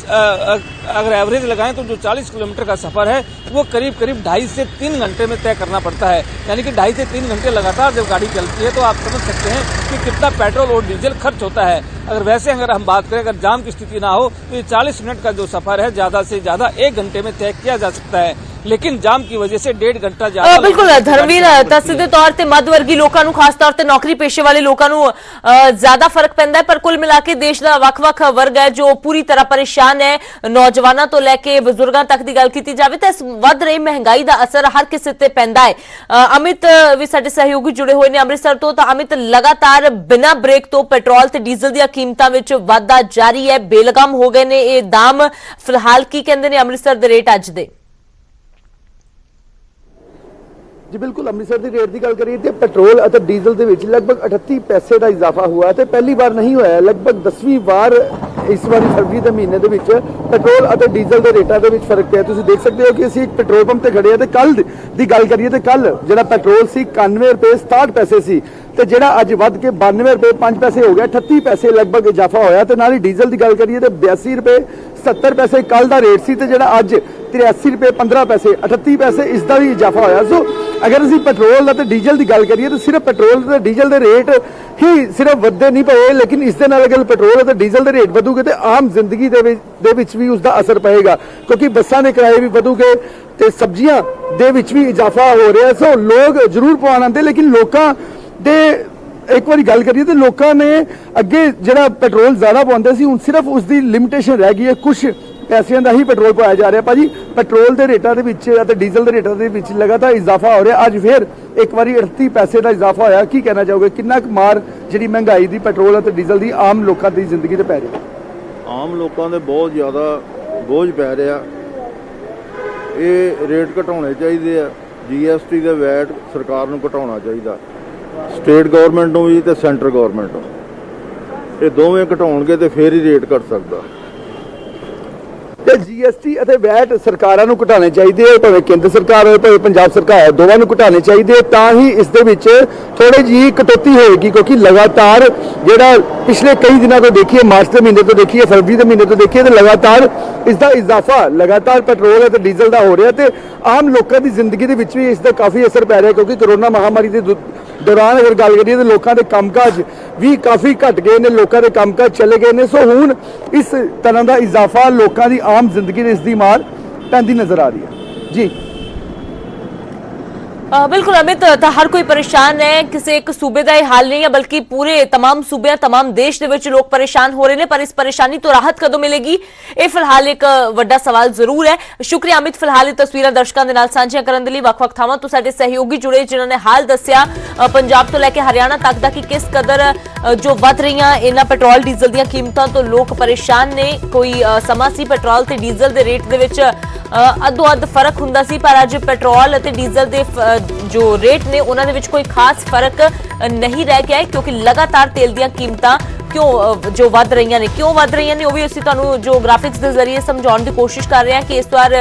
अगर एवरेज लगाएं तो जो 40 किलोमीटर का सफर है वो करीब 2.5 से 3 घंटे में तय करना पड़ता है। यानी कि 2.5 से 3 घंटे लगातार जब गाड़ी चलती है तो आप समझ सकते हैं कि कितना पेट्रोल और डीजल खर्च होता है। अगर हम बात करें, अगर जाम की स्थिति ना हो तो ये 40 मिनट का जो सफर है ज्यादा से ज्यादा 1 घंटे में तय किया जा सकता है, लेकिन जाम की वजह से 1.5 घंटा ज्यादा। ਬਿਲਕੁਲ ਧਰਮਵੀਰ, ਤਾਂ ਸਿੱਧੇ ਤੌਰ ਤੇ ਮੱਧ ਵਰਗੀ ਲੋਕਾਂ ਨੂੰ, ਖਾਸ ਤੌਰ ਤੇ ਨੌਕਰੀ ਪੇਸ਼ੇ ਵਾਲੇ ਲੋਕਾਂ ਨੂੰ ਜ਼ਿਆਦਾ ਫਰਕ ਪੈਂਦਾ ਹੈ, ਪਰ ਕੁੱਲ ਮਿਲਾ ਕੇ ਦੇਸ਼ ਦਾ ਵੱਖ-ਵੱਖ ਵਰਗ ਹੈ ਜੋ ਪੂਰੀ ਤਰ੍ਹਾਂ ਪਰੇਸ਼ਾਨ ਹੈ। ਨੌਜਵਾਨਾਂ ਤੋਂ ਲੈ ਕੇ ਬਜ਼ੁਰਗਾਂ ਤੱਕ ਦੀ ਗੱਲ ਕੀਤੀ ਜਾਵੇ ਤਾਂ ਇਸ ਵੱਧ ਰਹੀ ਮਹਿੰਗਾਈ ਦਾ ਅਸਰ ਹਰ ਕਿਸੇ ਤੇ ਪੈਂਦਾ ਹੈ। ਅਮਿਤ ਵੀ ਸਾਡੇ ਸਹਿਯੋਗੀ ਜੁੜੇ ਹੋਏ ਨੇ ਅੰਮ੍ਰਿਤਸਰ ਤੋਂ। ਤਾਂ ਅਮਿਤ, ਲਗਾਤਾਰ ਬਿਨਾਂ ਬ੍ਰੇਕ ਤੋਂ ਪੈਟਰੋਲ ਤੇ ਡੀਜ਼ਲ ਦੀਆਂ ਕੀਮਤਾਂ ਵਿੱਚ ਵਾਧਾ ਜਾਰੀ ਹੈ, ਬੇਲਗਾਮ ਹੋ ਗਏ ਨੇ ਇਹ ਦਾਮ। ਫਿਲਹਾਲ ਕੀ ਕਹਿੰਦੇ ਨੇ ਅੰਮ੍ਰਿਤਸਰ ਦੇ ਰੇਟ ਅੱਜ ਦੇ? ਜੀ ਬਿਲਕੁਲ, ਅੰਮ੍ਰਿਤਸਰ ਦੀ ਰੇਟ ਦੀ ਗੱਲ ਕਰੀਏ ਤੇ ਪੈਟਰੋਲ ਅਤੇ ਡੀਜ਼ਲ ਦੇ ਵਿੱਚ ਲਗਭਗ 38 ਪੈਸੇ ਦਾ ਇਜ਼ਾਫਾ ਹੋਇਆ ਤੇ ਪਹਿਲੀ ਵਾਰ ਨਹੀਂ ਹੋਇਆ, ਲਗਭਗ 10ਵੀਂ ਵਾਰ ਇਸ ਵਾਰੀ ਫਰਵਰੀ ਦੇ ਮਹੀਨੇ ਦੇ ਵਿੱਚ ਪੈਟਰੋਲ ਅਤੇ ਡੀਜ਼ਲ ਦੇ ਰੇਟਾਂ ਦੇ ਵਿੱਚ ਫਰਕ ਪਿਆ। ਤੁਸੀਂ ਦੇਖ ਸਕਦੇ ਹੋ ਕਿ ਅਸੀਂ ਇੱਕ ਪੈਟਰੋਲ ਪੰਪ ਤੇ ਖੜੇ ਆ ਤੇ ਕੱਲ ਦੀ ਗੱਲ ਕਰੀਏ ਤੇ ਕੱਲ ਜਿਹੜਾ ਪੈਟਰੋਲ ਸੀ 91 ਰੁਪਏ 67 ਪੈਸੇ ਸੀ ਤੇ ਜਿਹੜਾ ਅੱਜ ਵੱਧ ਕੇ 92 ਰੁਪਏ 5 ਪੈਸੇ ਹੋ ਗਿਆ, 38 ਪੈਸੇ ਲਗਭਗ ਇਜ਼ਾਫਾ ਹੋਇਆ। ਤੇ ਨਾਲ ਹੀ ਡੀਜ਼ਲ ਦੀ ਗੱਲ ਕਰੀਏ ਤੇ 82 ਰੁਪਏ 70 ਪੈਸੇ ਕੱਲ ਦਾ ਰੇਟ ਸੀ ਤੇ ਜਿਹੜਾ ਅੱਜ 83 ਰੁਪਏ 15 ਪੈਸੇ 38 ਪੈਸੇ ਇਸ ਦਾ ਵੀ ਇਜ਼ਾਫਾ ਹੋਇਆ। ਸੋ ਅਗਰ ਅਸੀਂ ਪੈਟਰੋਲ ਅਤੇ ਡੀਜ਼ਲ ਦੀ ਗੱਲ ਕਰੀਏ ਤਾਂ ਸਿਰਫ ਪੈਟਰੋਲ ਤੇ ਡੀਜ਼ਲ ਦੇ ਰੇਟ ਹੀ ਸਿਰਫ ਵਧਦੇ ਨਹੀਂ ਪਏ, ਲੇਕਿਨ ਇਸ ਦੇ ਨਾਲ ਅਗਰ ਪੈਟਰੋਲ ਅਤੇ ਡੀਜ਼ਲ ਦੇ ਰੇਟ ਵਧੂਗੇ ਤੇ ਆਮ ਜ਼ਿੰਦਗੀ ਦੇ ਵਿੱਚ ਵੀ ਉਸ ਦਾ ਅਸਰ ਪਏਗਾ, ਕਿਉਂਕਿ ਬੱਸਾਂ ਦੇ ਕਿਰਾਏ ਵੀ ਵਧੂਗੇ ਤੇ ਸਬਜ਼ੀਆਂ ਦੇ ਵਿੱਚ ਵੀ ਇਜ਼ਾਫਾ ਹੋ ਰਿਹਾ। ਸੋ ਲੋਕ ਜ਼ਰੂਰ ਪਵਾਉਣ ਆਉਂਦੇ, ਲੇਕਿਨ ਲੋਕਾਂ ਦੇ ਇੱਕ ਵਾਰੀ ਗੱਲ ਕਰੀਏ ਤੇ ਲੋਕਾਂ ਨੇ ਅੱਗੇ ਜਿਹੜਾ ਪੈਟਰੋਲ ਜ਼ਿਆਦਾ ਪਾਉਂਦੇ ਸੀ, ਹੁਣ ਸਿਰਫ ਉਸ ਦੀ ਲਿਮਿਟੇਸ਼ਨ ਰਹਿ ਗਈ ਹੈ, ਕੁਝ ਪੈਸਿਆਂ ਦਾ ਹੀ ਪੈਟਰੋਲ ਪਾਇਆ ਜਾ ਰਿਹਾ। ਭਾਜੀ, ਪੈਟਰੋਲ ਦੇ ਰੇਟਾਂ ਦੇ ਵਿੱਚ ਅਤੇ ਡੀਜ਼ਲ ਦੇ ਰੇਟਾਂ ਦੇ ਵਿੱਚ ਲਗਾਤਾਰ ਇਜ਼ਾਫਾ ਹੋ ਰਿਹਾ। ਅੱਜ ਫਿਰ ਇੱਕ ਵਾਰੀ 38 ਪੈਸੇ ਦਾ ਇਜ਼ਾਫਾ ਹੋਇਆ। ਕੀ ਕਹਿਣਾ ਚਾਹੋਗੇ, ਕਿੰਨਾ ਕੁ ਮਾਰ ਜਿਹੜੀ ਮਹਿੰਗਾਈ ਦੀ ਪੈਟਰੋਲ ਅਤੇ ਡੀਜ਼ਲ ਦੀ ਆਮ ਲੋਕਾਂ ਦੀ ਜ਼ਿੰਦਗੀ ਤੇ ਪੈ ਰਹੀ ਹੈ? ਆਮ ਲੋਕਾਂ ਦੇ ਬਹੁਤ ਜ਼ਿਆਦਾ ਬੋਝ ਪੈ ਰਿਹਾ। ਇਹ ਰੇਟ ਘਟਾਉਣੇ ਚਾਹੀਦੇ ਆ। GST ਦੇ ਵੈਟ ਸਰਕਾਰ ਨੂੰ ਘਟਾਉਣਾ ਚਾਹੀਦਾ, ਸਟੇਟ ਗਵਰਨਮੈਂਟ ਨੂੰ ਵੀ ਤੇ ਸੈਂਟਰ ਗਵਰਨਮੈਂਟ ਨੂੰ। ਇਹ ਦੋਵੇਂ ਘਟਾਉਣਗੇ ਤੇ ਫੇਰ ਹੀ ਰੇਟ ਘਟ ਸਕਦਾ। ਤੇ GST ਅਤੇ ਵੈਟ ਸਰਕਾਰਾਂ ਨੂੰ ਘਟਾਉਣੇ ਚਾਹੀਦੇ ਆ, ਭਾਵੇਂ ਕੇਂਦਰ ਸਰਕਾਰ ਹੋਵੇ ਭਾਵੇਂ ਪੰਜਾਬ ਸਰਕਾਰ, ਦੋਵਾਂ ਨੂੰ ਘਟਾਉਣੇ ਚਾਹੀਦੇ, ਤਾਂ ਹੀ ਇਸ ਦੇ ਵਿੱਚ ਥੋੜੀ ਜਿਹੀ ਕਟੌਤੀ ਹੋਏਗੀ। ਕਿਉਂਕਿ ਲਗਾਤਾਰ ਜਿਹੜਾ ਪਿਛਲੇ ਕਈ ਦਿਨਾਂ ਤੋਂ ਦੇਖੀਏ, ਮਾਰਚ ਦੇ ਮਹੀਨੇ ਤੋਂ ਦੇਖੀਏ, ਫਰਵਰੀ ਦੇ ਮਹੀਨੇ ਤੋਂ ਦੇਖੀਏ, ਤੇ ਲਗਾਤਾਰ ਇਸ ਦਾ ਇਜ਼ਾਫਾ ਲਗਾਤਾਰ ਪੈਟਰੋਲ ਅਤੇ ਡੀਜ਼ਲ ਦਾ ਹੋ ਰਿਹਾ ਤੇ ਆਮ ਲੋਕਾਂ ਦੀ ਜ਼ਿੰਦਗੀ ਦੇ ਵਿੱਚ ਵੀ ਇਸ ਦਾ ਕਾਫੀ ਅਸਰ ਪੈ ਰਿਹਾ। ਕਿਉਂਕਿ ਕਰੋਨਾ ਮਹਾਮਾਰੀ ਦੇ ਦੌਰਾਨ ਅਗਰ ਗੱਲ ਕਰੀਏ ਤਾਂ ਲੋਕਾਂ ਦੇ ਕੰਮਕਾਜ ਵੀ ਕਾਫੀ ਘਟ ਗਏ ਨੇ, ਲੋਕਾਂ ਦੇ ਕੰਮਕਾਜ ਚਲੇ ਗਏ ਨੇ। ਸੋ ਹੁਣ ਇਸ ਤਰ੍ਹਾਂ ਦਾ ਇਜ਼ਾਫਾ ਲੋਕਾਂ ਦੀ ਆਮ ਜ਼ਿੰਦਗੀ ਦੇ ਇਸ ਦੀ ਮਾਰ ਪੈਂਦੀ ਨਜ਼ਰ ਆ ਰਹੀ ਹੈ। ਜੀ बिल्कुल अमित, ਤਾਂ ਹਰ ਕੋਈ ਪਰੇਸ਼ਾਨ ਹੈ। ਕਿਸੇ ਇੱਕ ਸੂਬੇ ਦਾ ਇਹ ਹਾਲ ਨਹੀਂ ਹੈ, ਬਲਕਿ ਪੂਰੇ तमाम ਸੂਬਿਆਂ तमाम ਦੇਸ਼ ਦੇ ਵਿੱਚ ਲੋਕ ਪਰੇਸ਼ਾਨ ਹੋ ਰਹੇ ਨੇ। ਪਰ ਇਸ ਪਰੇਸ਼ਾਨੀ ਤੋਂ ਰਾਹਤ ਕਦੋਂ ਮਿਲੇਗੀ, ਇਹ ਫਿਲਹਾਲ ਇੱਕ ਵੱਡਾ ਸਵਾਲ ਜ਼ਰੂਰ ਹੈ। ਸ਼ੁਕਰੀਆ ਅਮਿਤ, ਫਿਲਹਾਲ ਇਹ ਤਸਵੀਰਾਂ ਦਰਸ਼ਕਾਂ ਦੇ ਨਾਲ ਸਾਂਝੀਆਂ ਕਰਨ ਦੇ ਲਈ। ਵੱਖ-ਵੱਖ ਥਾਵਾਂ ਤੋਂ ਸਾਡੇ ਸਹਿਯੋਗੀ ਜੁੜੇ ਜਿਨ੍ਹਾਂ ਨੇ ਹਾਲ ਦੱਸਿਆ ਪੰਜਾਬ ਤੋਂ ਲੈ ਕੇ ਹਰਿਆਣਾ ਤੱਕ ਦਾ ਕਿ ਕਿਸ ਕਦਰ ਜੋ ਵੱਧ ਰਹੀਆਂ ਇਹਨਾਂ ਪੈਟਰੋਲ ਡੀਜ਼ਲ ਦੀਆਂ ਕੀਮਤਾਂ ਤੋਂ ਲੋਕ ਪਰੇਸ਼ਾਨ ਨੇ। ਕੋਈ ਸਮਾਂ ਸੀ ਪੈਟਰੋਲ ਤੇ ਡੀਜ਼ਲ ਦੇ ਰੇਟ ਦੇ ਵਿੱਚ ਅੱਧੋ-ਅੱਧ ਫਰਕ ਹੁੰਦਾ ਸੀ, ਪਰ ਅੱਜ ਪੈਟਰੋਲ ਅਤੇ ਡੀਜ਼ਲ ਦੇ ਜੋ ਰੇਟ ਨੇ ਉਹਨਾਂ ਦੇ ਵਿੱਚ ਕੋਈ ਖਾਸ ਫਰਕ ਨਹੀਂ ਰਹਿ ਗਿਆ ਹੈ, ਕਿਉਂਕਿ ਲਗਾਤਾਰ ਤੇਲ ਦੀਆਂ ਕੀਮਤਾਂ ਜੋ ਵੱਧ ਰਹੀਆਂ ਨੇ ਉਹ ਵੀ ਅਸੀਂ ਤੁਹਾਨੂੰ ਜੋ ਗ੍ਰਾਫਿਕਸ ਦੇ ਜ਼ਰੀਏ ਸਮਝਾਉਣ ਦੀ ਕੋਸ਼ਿਸ਼ ਕਰ ਰਹੇ ਹਾਂ ਕਿ ਇਸ ਵਾਰ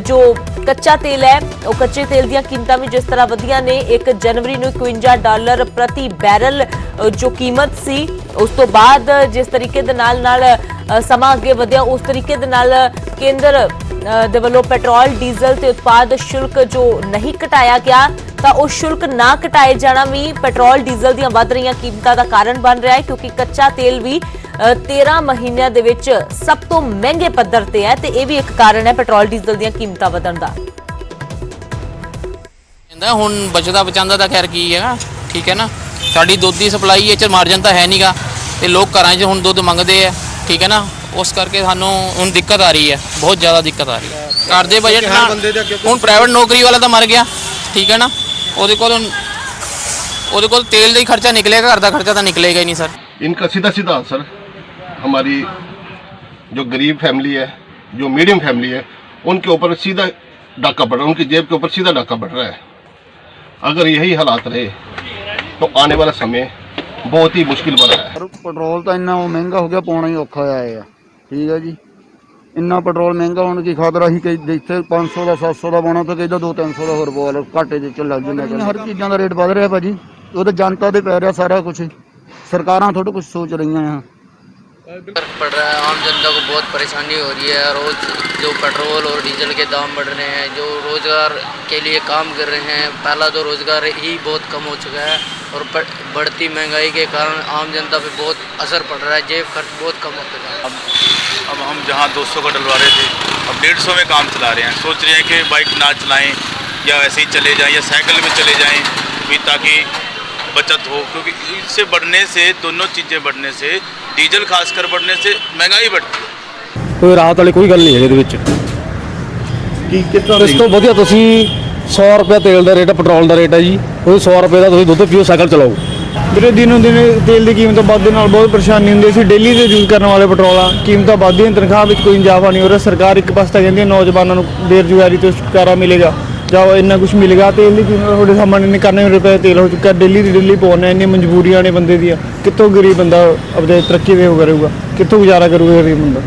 ਜੋ ਕੱਚਾ ਤੇਲ ਹੈ, ਉਹ ਕੱਚੇ ਤੇਲ ਦੀਆਂ ਕੀਮਤਾਂ ਵੀ ਜਿਸ ਤਰ੍ਹਾਂ ਵਧੀਆਂ ਨੇ। 1 ਜਨਵਰੀ ਨੂੰ $51 ਪ੍ਰਤੀ ਬੈਰਲ ਜੋ ਕੀਮਤ ਸੀ, ਉਸ ਤੋਂ ਬਾਅਦ ਜਿਸ ਤਰੀਕੇ ਦੇ ਨਾਲ ਸਮਾਂ ਅੱਗੇ ਵਧਿਆ, ਉਸ ਤਰੀਕੇ ਦੇ ਨਾਲ ਕੇਂਦਰ ਦੇ ਵੱਲੋਂ ਪੈਟਰੋਲ ਡੀਜ਼ਲ ਤੇ ਉਤਪਾਦ ਸ਼ੁਲਕ ਜੋ ਨਹੀਂ ਘਟਾਇਆ ਗਿਆ, ਤਾਂ ਉਹ ਸ਼ੁਲਕ ਨਾ ਘਟਾਏ ਜਾਣਾ ਵੀ ਪੈਟਰੋਲ ਡੀਜ਼ਲ ਦੀਆਂ ਵੱਧ ਰਹੀਆਂ ਕੀਮਤਾਂ ਦਾ ਕਾਰਨ ਬਣ ਰਿਹਾ ਹੈ। ਕਿਉਂਕਿ ਕੱਚਾ ਤੇਲ ਵੀ 13 ਮਹੀਨਿਆਂ ਦੇ ਵਿੱਚ ਸਭ ਤੋਂ ਮਹਿੰਗੇ ਪੱਧਰ ਤੇ ਹੈ ਤੇ ਇਹ ਵੀ ਇੱਕ ਕਾਰਨ ਹੈ ਪੈਟਰੋਲ ਡੀਜ਼ਲ ਦੀਆਂ ਕੀਮਤਾਂ ਵਧਣ ਦਾ। ਹੁਣ ਬਚਦਾ ਬਚਾਉਂਦਾ ਤਾਂ ਖੈਰ ਕੀ ਹੈਗਾ, ਠੀਕ ਹੈ ਨਾ। ਸਾਡੀ ਦੁੱਧ ਦੀ ਸਪਲਾਈ ਇਹ 'ਚ ਮਾਰਜਨ ਤਾਂ ਹੈ ਨਹੀਂਗਾ ਤੇ ਲੋਕ ਘਰਾਂ 'ਚ ਹੁਣ ਦੁੱਧ ਮੰਗਦੇ ਆ, ਠੀਕ ਹੈ ਨਾ। ਉਸ ਕਰਕੇ ਸਾਨੂੰ ਹੁਣ ਦਿੱਕਤ ਆ ਰਹੀ ਹੈ, ਬਹੁਤ ਜ਼ਿਆਦਾ ਦਿੱਕਤ ਆ ਰਹੀ ਹੈ। ਘਰ ਦੇ ਬਜਟ ਨਾਲ ਹੁਣ ਪ੍ਰਾਈਵੇਟ ਨੌਕਰੀ ਵਾਲਾ ਤਾਂ ਮਰ ਗਿਆ, ਠੀਕ ਹੈ ਨਾ। ਉਹਦੇ ਕੋਲ तेल का ही खर्चा निकलेगा, घर का खर्चा तो निकलेगा ही नहीं सर। इनका सीधा सीधा आंसर, हमारी जो गरीब फैमिली है, जो मीडियम फैमिली है, उनके ऊपर सीधा डाका पड़ रहा है, उनकी जेब के ऊपर सीधा डाका पड़ रहा है। अगर यही हालात रहे तो आने वाला समय बहुत ही मुश्किल बन रहा है। पेट्रोल तो इन्ना महंगा हो गया, पाना ही औखा है। ठीक है जी, इन्ना पेट्रोल महंगा होने की खातर अं कई जिथे 500 का 700 का पाना तो कहीं 200-300 का होर पवा लो, घाटे च लग जाए। हर चीज़ों का रेट बढ़ रहा भाजी, ਉਹ ਤਾਂ ਜਨਤਾ ਦੇ ਪੈ ਰਿਹਾ ਸਾਰਾ ਕੁਝ। ਸਰਕਾਰਾਂ ਥੋੜਾ ਕੁਝ ਸੋਚ ਰਹੀਆਂ ਆ। फर्क पड़ रहा है, आम जनता को बहुत परेशानी हो रही है। रोज जो पेट्रोल और डीजल के दाम बढ़ रहे हैं, जो रोजगार के लिए काम कर रहे हैं, पहला तो रोजगार ही बहुत कम हो चुका है और बढ़ती महंगाई के कारण आम जनता पे बहुत असर पड़ रहा है। जेब खर्च बहुत कम होता है। अब हम जहाँ 200 का डलवा रहे थे, अब 150 में काम चला रहे हैं। सोच रहे हैं कि बाइक ना चलाएं या ऐसे ही चले जाएं या साइकिल में चले जाएं भी, ताकि बचत हो, क्योंकि इससे बढ़ने से, दोनों चीज़ें बढ़ने से, डीजल खासकर बढ़ने से महंगाई बढ़ती है। कोई राहत वाली कोई गल नहीं है ਇਹਦੇ ਵਿੱਚ ਇਸ ਤੋਂ ਵਧੀਆ ਤੁਸੀਂ 100 ਰੁਪਏ ਤੇਲ ਦਾ ਰੇਟ ਹੈ, ਪੈਟਰੋਲ ਦਾ ਰੇਟ ਹੈ ਜੀ, ਉਹ 100 ਰੁਪਏ ਦਾ ਤੁਸੀਂ ਦੁੱਧ ਪੀਓ, ਸਾਈਕਲ ਚਲਾਓ। ਵੀਰੇ ਦਿਨੋਂ ਦਿਨ ਤੇਲ ਦੀ ਕੀਮਤ ਵੱਧਦੇ ਨਾਲ ਬਹੁਤ ਪਰੇਸ਼ਾਨੀ ਹੁੰਦੀ ਸੀ। ਡੇਲੀ ਦੇ ਯੂਜ਼ ਕਰਨ ਵਾਲੇ ਪੈਟਰੋਲ ਆ ਕੀਮਤਾਂ ਵੱਧਦੀਆਂ, ਤਨਖਾਹ ਵਿੱਚ ਕੋਈ ਇਜ਼ਾਫਾ ਨਹੀਂ ਹੋ ਰਿਹਾ। ਸਰਕਾਰ ਇੱਕ ਪਾਸੇ ਤਾਂ ਕਹਿੰਦੀ ਹੈ ਨੌਜਵਾਨਾਂ ਨੂੰ ਬੇਰੁਜ਼ਗਾਰੀ ਤੋਂ ਛੁਟਕਾਰਾ ਮਿਲੇਗਾ ਜਾਂ ਇੰਨਾ ਕੁਝ ਮਿਲੇਗਾ। ਤੇਲ ਦੀ ਕੀਮਤ ਤੁਹਾਡੇ ਸਾਹਮਣੇ 91 ਰੁਪਏ ਤੇਲ ਹੋ ਚੁੱਕਾ, ਡੇਲੀ ਦੀ ਡੇਲੀ ਪਾਉਂਦੇ। ਇੰਨੀ ਮਜਬੂਰੀਆਂ ਨੇ ਬੰਦੇ ਦੀਆਂ, ਕਿੱਥੋਂ ਗਰੀਬ ਬੰਦਾ ਆਪਣੇ ਤਰੱਕੀ ਦੇ ਹੋ ਕਰੇਗਾ, ਕਿੱਥੋਂ ਗੁਜ਼ਾਰਾ ਕਰੂਗਾ ਗਰੀਬ ਬੰਦਾ।